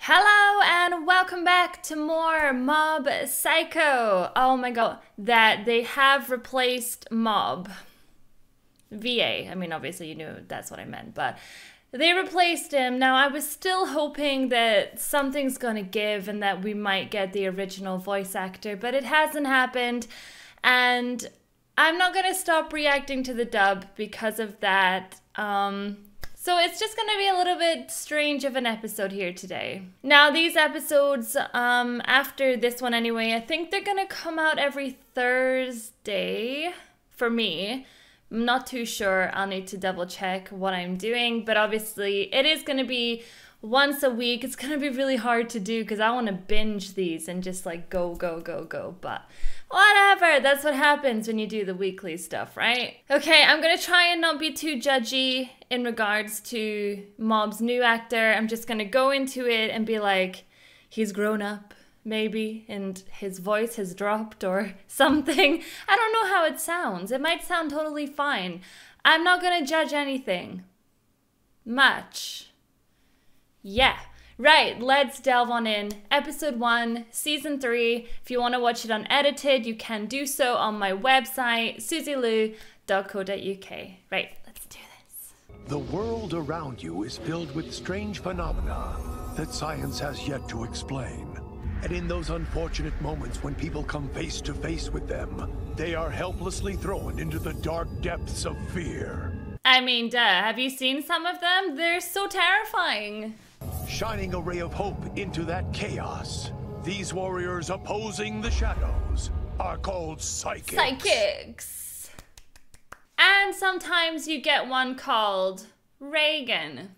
Hello and welcome back to more Mob Psycho. Oh my god, that they have replaced Mob. VA. I mean, obviously you knew that's what I meant, but they replaced him. Now, I was still hoping that something's gonna give and that we might get the original voice actor, but it hasn't happened. And I'm not gonna stop reacting to the dub because of that. So it's just going to be a little bit strange of an episode here today. Now, these episodes, after this one anyway, I think they're going to come out every Thursday for me. I'm not too sure. I'll need to double check what I'm doing. But obviously, it is going to be once a week. It's going to be really hard to do because I want to binge these and just like go. But whatever, that's what happens when you do the weekly stuff, right? Okay, I'm gonna try and not be too judgy in regards to Mob's new actor. I'm just gonna go into it and be like, he's grown up, maybe, and his voice has dropped or something. I don't know how it sounds. It might sound totally fine. I'm not gonna judge anything. Much. Yeah. Right, let's delve on in. Episode 1, Season 3. If you want to watch it unedited, you can do so on my website, suzielu.co.uk. Right, let's do this. The world around you is filled with strange phenomena that science has yet to explain. And in those unfortunate moments when people come face to face with them, they are helplessly thrown into the dark depths of fear. I mean, duh, have you seen some of them? They're so terrifying. Shining a ray of hope into that chaos, these warriors opposing the shadows are called psychics. Psychics. And sometimes you get one called Reagan.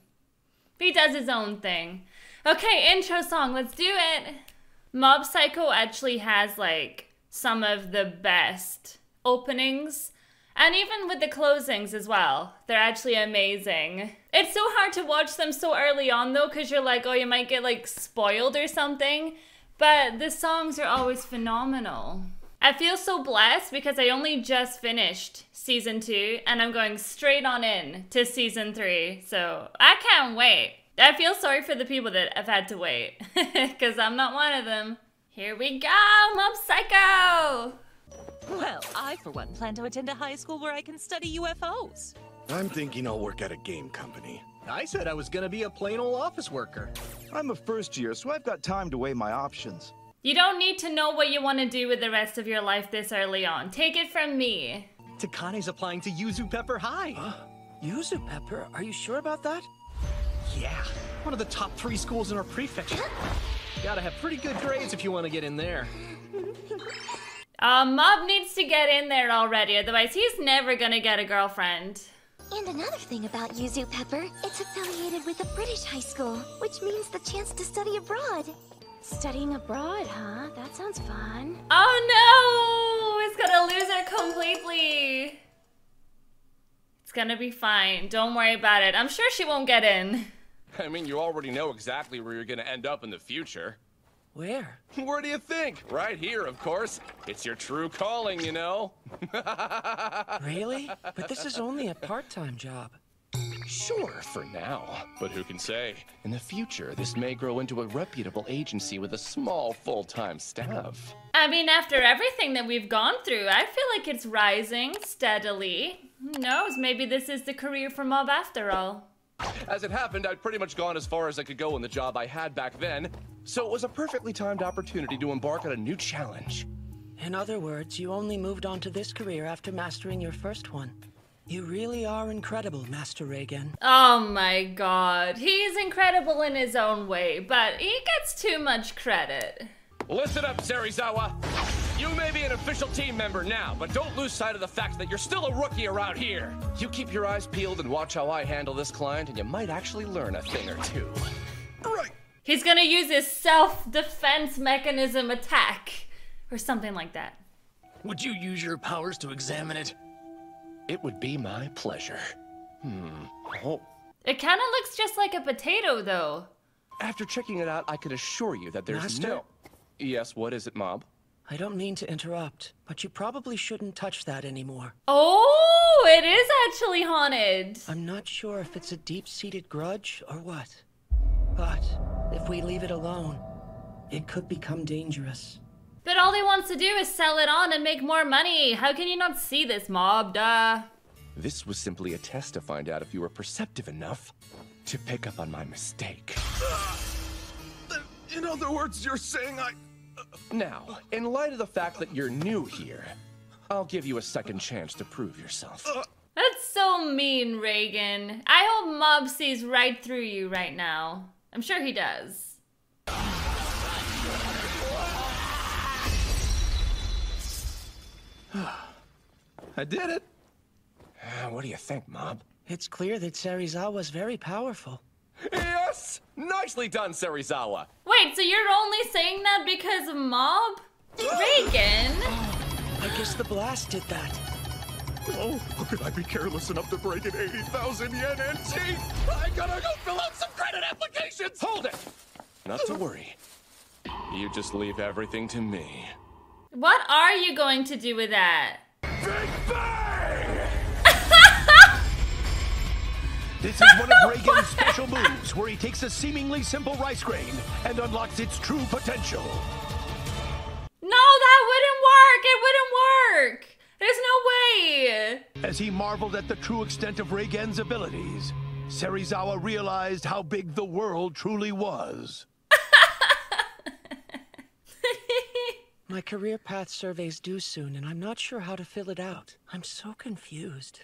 He does his own thing. Okay, intro song, let's do it. Mob Psycho actually has like some of the best openings. And even with the closings as well, they're actually amazing. It's so hard to watch them so early on though, because you're like, oh, you might get like spoiled or something. But the songs are always phenomenal. I feel so blessed because I only just finished Season 2 and I'm going straight on in to Season 3. So I can't wait. I feel sorry for the people that have had to wait because I'm not one of them. Here we go, Mob Psycho! Well, I, for one, plan to attend a high school where I can study UFOs. I'm thinking I'll work at a game company. I said I was gonna be a plain old office worker. I'm a first year, so I've got time to weigh my options. You don't need to know what you want to do with the rest of your life this early on. Take it from me. Takane's applying to Yuzu Pepper High. Huh? Yuzu Pepper? Are you sure about that? Yeah, one of the top 3 schools in our prefecture. Gotta have pretty good grades if you want to get in there. Mob needs to get in there already, otherwise he's never gonna get a girlfriend. And another thing about Yuzu Pepper, it's affiliated with a British high school, which means the chance to study abroad. Studying abroad, huh? That sounds fun. Oh no! It's gonna lose her completely. It's gonna be fine. Don't worry about it. I'm sure she won't get in. I mean, you already know exactly where you're gonna end up in the future. Where? Where do you think? Right here, of course. It's your true calling, you know? Really? But this is only a part-time job. Sure, for now. But who can say? In the future, this may grow into a reputable agency with a small full-time staff. I mean, after everything that we've gone through, I feel like it's rising steadily. Who knows? Maybe this is the career for Mob after all. As it happened, I'd pretty much gone as far as I could go in the job I had back then, so it was a perfectly timed opportunity to embark on a new challenge. In other words, you only moved on to this career after mastering your first one. You really are incredible, Master Reagan. Oh my god. He's incredible in his own way, but he gets too much credit. Listen up, Serizawa. You may be an official team member now, but don't lose sight of the fact that you're still a rookie around here. You keep your eyes peeled and watch how I handle this client, and you might actually learn a thing or two. Right. He's gonna use his self-defense mechanism attack, or something like that. Would you use your powers to examine it? It would be my pleasure. Oh. It kinda looks just like a potato, though. After checking it out, I can assure you that there's Master? no... Yes, what is it, Mob? I don't mean to interrupt, but you probably shouldn't touch that anymore. Oh, it is actually haunted. I'm not sure if it's a deep-seated grudge or what. But if If we leave it alone, it could become dangerous. But all he wants to do is sell it on and make more money. How can you not see this, Mob? Duh. This was simply a test to find out if you were perceptive enough to pick up on my mistake. In other words, you're saying Now, in light of the fact that you're new here, I'll give you a second chance to prove yourself. That's so mean, Reagan. I hope Mob sees right through you right now. I'm sure he does. I did it. What do you think, Mob? It's clear that Serizawa's very powerful. Yes! Nicely done, Serizawa! Wait, so you're only saying that because of Mob? Reagan? I guess the blast did that. Oh, how could I be careless enough to break an 80,000 yen NT? I gotta go fill out some credit applications! Hold it! Not to worry. You just leave everything to me. What are you going to do with that? Big Bang! This is one of Reagan's special moves, where he takes a seemingly simple rice grain and unlocks its true potential. No, that wouldn't work! It wouldn't work! There's no way! As he marveled at the true extent of Reigen's abilities, Serizawa realized how big the world truly was. My career path survey's due soon, and I'm not sure how to fill it out. I'm so confused.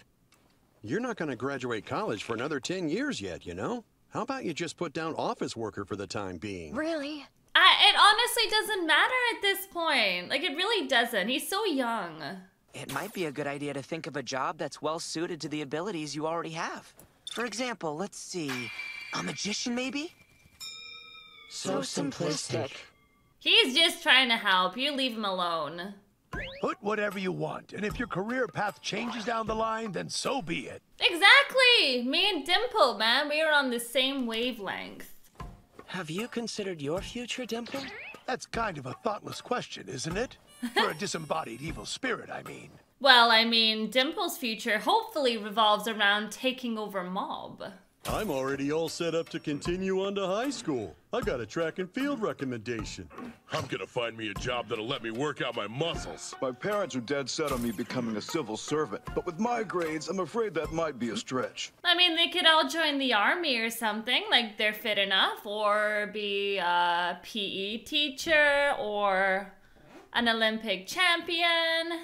You're not going to graduate college for another 10 years yet, you know? How about you just put down office worker for the time being? Really? It honestly doesn't matter at this point. Like, it really doesn't. He's so young. It might be a good idea to think of a job that's well suited to the abilities you already have. For example, let's see, a magician maybe? So simplistic. He's just trying to help. You leave him alone. Put whatever you want, and if your career path changes down the line, then so be it. Exactly! Me and Dimple, man. We are on the same wavelength. Have you considered your future, Dimple? That's kind of a thoughtless question, isn't it? For a disembodied evil spirit, I mean. Well, I mean, Dimple's future hopefully revolves around taking over Mob. I'm already all set up to continue on to high school. I got a track and field recommendation. I'm gonna find me a job that'll let me work out my muscles. My parents are dead set on me becoming a civil servant, but with my grades, I'm afraid that might be a stretch. I mean, they could all join the army or something, like they're fit enough, or be a PE teacher, or an Olympic champion.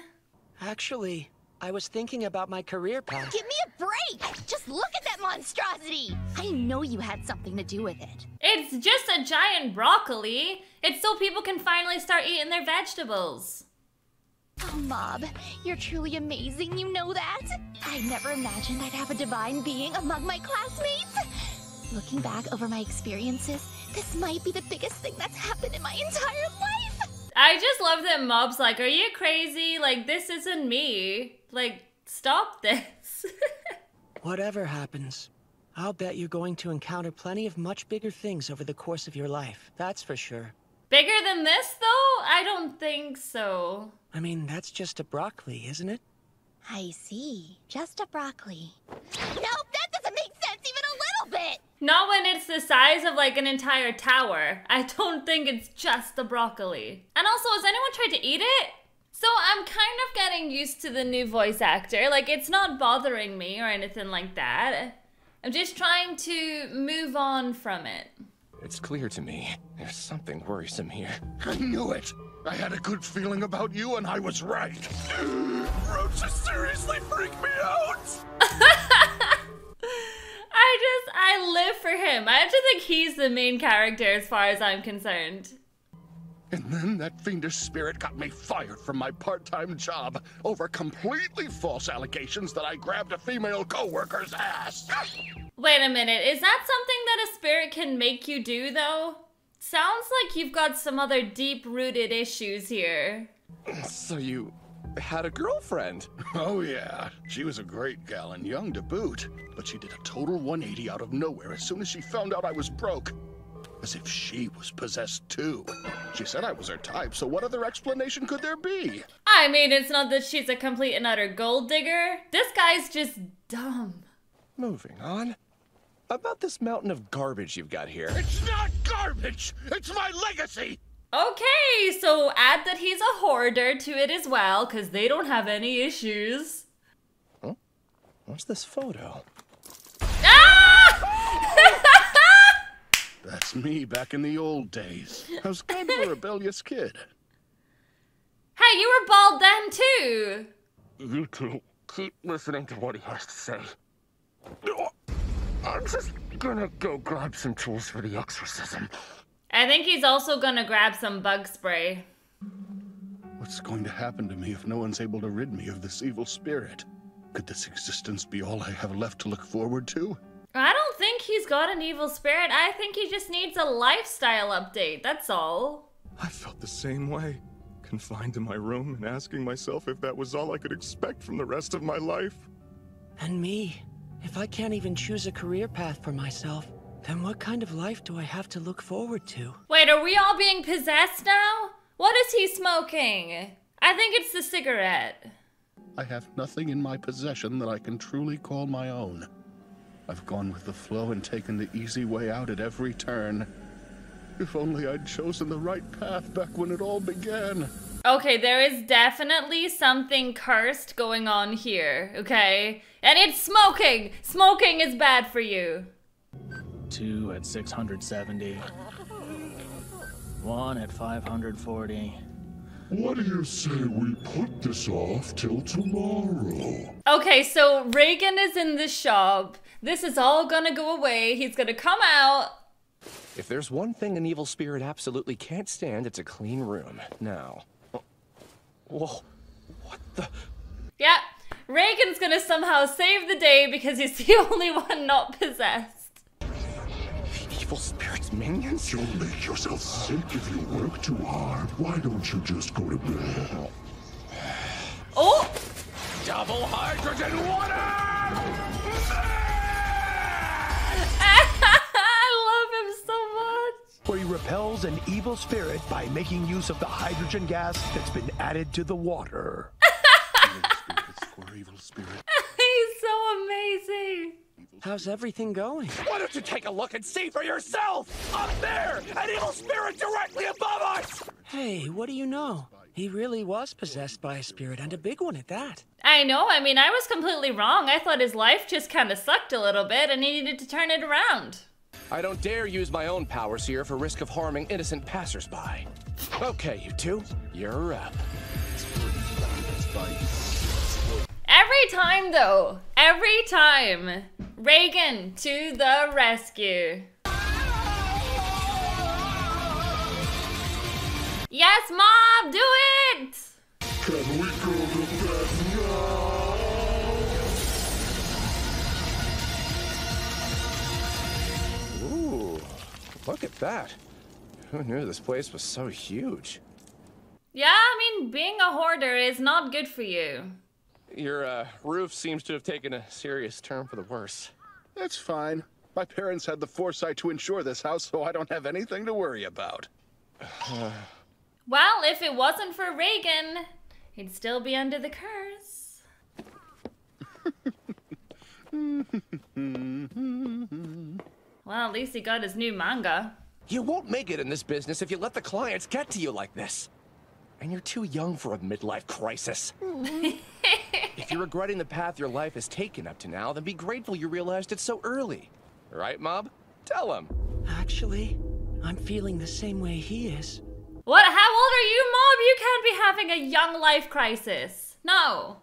Actually, I was thinking about my career path. Give me a break! Just look at that monstrosity! I know you had something to do with it. It's just a giant broccoli. It's so people can finally start eating their vegetables. Oh, Mob, you're truly amazing, you know that? I never imagined I'd have a divine being among my classmates. Looking back over my experiences, this might be the biggest thing that's happened in my entire life! I just love that Mob's like, are you crazy? Like, this isn't me. Like, stop this. Whatever happens, I'll bet you're going to encounter plenty of much bigger things over the course of your life. That's for sure. Bigger than this, though? I don't think so. I mean, that's just a broccoli, isn't it? I see. Just a broccoli. Nope, that doesn't make sense even a little bit! Not when it's the size of, like, an entire tower. I don't think it's just the broccoli. And also, has anyone tried to eat it? So I'm kind of getting used to the new voice actor. Like, it's not bothering me or anything like that. I'm just trying to move on from it. It's clear to me. There's something worrisome here. I knew it! I had a good feeling about you, and I was right. Roaches seriously freak me out! I live for him. I actually think he's the main character as far as I'm concerned. And then that fiendish spirit got me fired from my part-time job over completely false allegations that I grabbed a female co-worker's ass. Wait a minute, is that something that a spirit can make you do, though? Sounds like you've got some other deep-rooted issues here. So you had a girlfriend? Oh yeah, she was a great gal and young to boot, but she did a total 180 out of nowhere as soon as she found out I was broke. As if she was possessed too. She said I was her type, so what other explanation could there be? I mean, it's not that she's a complete and utter gold digger. This guy's just dumb. Moving on. about this mountain of garbage you've got here. It's not garbage! It's my legacy! Okay, so add that he's a hoarder to it as well, because they don't have any issues. Huh? What's this photo? That's me back in the old days. I was kind of a rebellious kid. Hey, you were bald then too! You two, keep listening to what he has to say. I'm just gonna go grab some tools for the exorcism. I think he's also gonna grab some bug spray. What's going to happen to me if no one's able to rid me of this evil spirit? Could this existence be all I have left to look forward to? I don't think he's got an evil spirit. I think he just needs a lifestyle update, that's all. I felt the same way. Confined in my room and asking myself if that was all I could expect from the rest of my life. And me. If I can't even choose a career path for myself, then what kind of life do I have to look forward to? Wait, are we all being possessed now? What is he smoking? I think it's the cigarette. I have nothing in my possession that I can truly call my own. I've gone with the flow and taken the easy way out at every turn. If only I'd chosen the right path back when it all began. Okay, there is definitely something cursed going on here, okay? And it's smoking! Smoking is bad for you. 2 at 670. 1 at 540. What do you say we put this off till tomorrow? Okay, so Reagan is in the shop. This is all gonna go away. He's gonna come out. If there's one thing an evil spirit absolutely can't stand, it's a clean room. Now. Whoa. What the? Yeah, Reagan's gonna somehow save the day because he's the only one not possessed. Evil spirit's minions? You'll make yourself sick if you work too hard. Why don't you just go to bed? Oh! Double hydrogen water! I love him so much! Where he repels an evil spirit by making use of the hydrogen gas that's been added to the water. Evil spirit. He's so amazing! How's everything going? Why don't you take a look and see for yourself? Up there! An evil spirit directly above us! Hey, what do you know? He really was possessed by a spirit, and a big one at that. I know, I mean, I was completely wrong. I thought his life just kind of sucked a little bit and he needed to turn it around. I don't dare use my own powers here for risk of harming innocent passersby. Okay, you two, you're up. Every time, though. Every time. Reagan to the rescue. Yes, Mom, do it! Can we go to bed now? Ooh, look at that. Who knew this place was so huge? Yeah, I mean, being a hoarder is not good for you. Your roof seems to have taken a serious turn for the worse. That's fine. My parents had the foresight to insure this house, so I don't have anything to worry about. Well, if it wasn't for Reagan, he'd still be under the curse. Well, at least he got his new manga. You won't make it in this business if you let the clients get to you like this. And you're too young for a midlife crisis. If you're regretting the path your life has taken up to now, then be grateful you realized it so early. Right, Mob? Tell him. Actually, I'm feeling the same way he is. What? How old are you, Mob? You can't be having a young life crisis. No.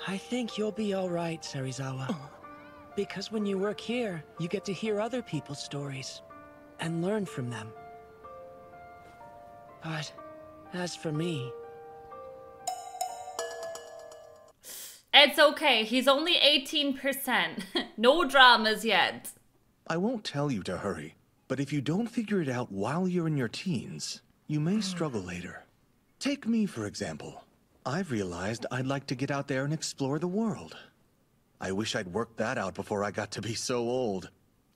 I think you'll be all right, Serizawa. Because when you work here, you get to hear other people's stories and learn from them. But as for me... It's okay. He's only 18%. No dramas yet. I won't tell you to hurry, but if you don't figure it out while you're in your teens, you may struggle later. Take me, for example. I've realized I'd like to get out there and explore the world. I wish I'd worked that out before I got to be so old.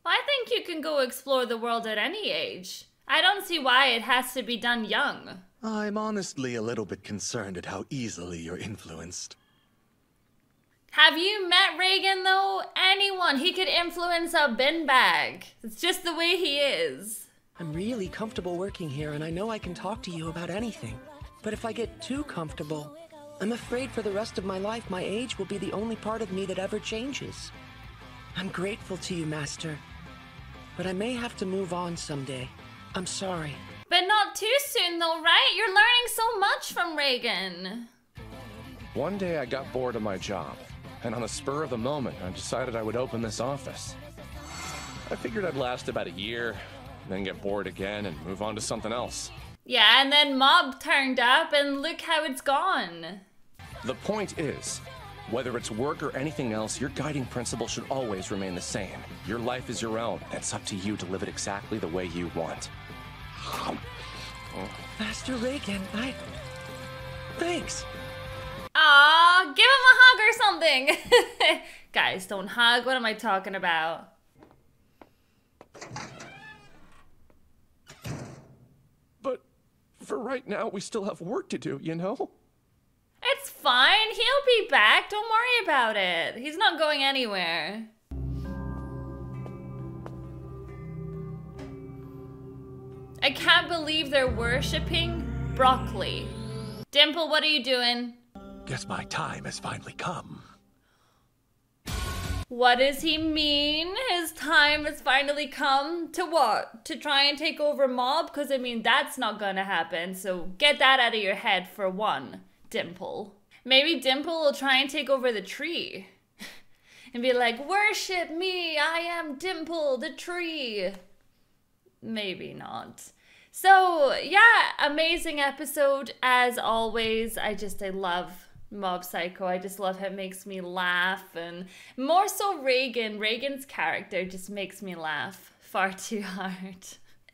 Well, I think you can go explore the world at any age. I don't see why it has to be done young. I'm honestly a little bit concerned at how easily you're influenced. Have you met Reagan though? Anyone. He could influence a bin bag. It's just the way he is. I'm really comfortable working here, and I know I can talk to you about anything. But if I get too comfortable, I'm afraid for the rest of my life my age will be the only part of me that ever changes. I'm grateful to you, Master. But I may have to move on someday. I'm sorry. But not too soon though, right? You're learning so much from Reagan. One day I got bored of my job, and on the spur of the moment, I decided I would open this office. I figured I'd last about a year, then get bored again and move on to something else. Yeah, and then Mob turned up, and look how it's gone. The point is, whether it's work or anything else, your guiding principle should always remain the same. Your life is your own, and it's up to you to live it exactly the way you want. Master Reagan, thanks. Aw, give him a hug or something. Guys, don't hug. What am I talking about? But for right now, we still have work to do, you know? It's fine. He'll be back. Don't worry about it. He's not going anywhere. I can't believe they're worshipping broccoli. Dimple, what are you doing? Guess my time has finally come. What does he mean? His time has finally come to what? To try and take over Mob? Because I mean, that's not gonna happen. So get that out of your head for one, Dimple. Maybe Dimple will try and take over the tree. And be like, worship me, I am Dimple, the tree. Maybe not. So yeah, amazing episode as always. I love Mob Psycho. I just love how it makes me laugh, and more so Reagan. Reagan's character just makes me laugh far too hard.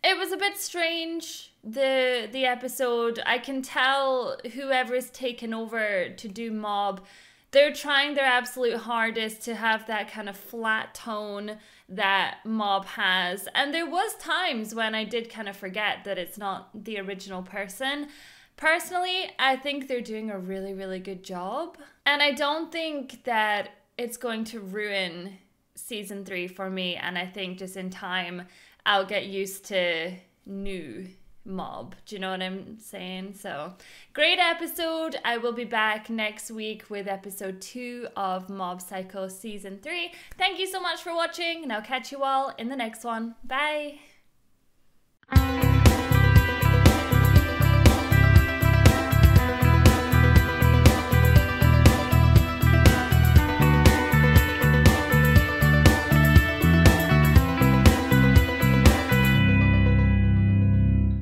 It was a bit strange, the episode. I can tell whoever's taken over to do Mob, they're trying their absolute hardest to have that kind of flat tone that Mob has. And there was times when I did kind of forget that it's not the original person. Personally, I think they're doing a really, really good job. And I don't think that it's going to ruin season 3 for me. And I think just in time, I'll get used to new Mob. Do you know what I'm saying? So, great episode. I will be back next week with episode 2 of Mob Psycho season 3. Thank you so much for watching, and I'll catch you all in the next one. Bye!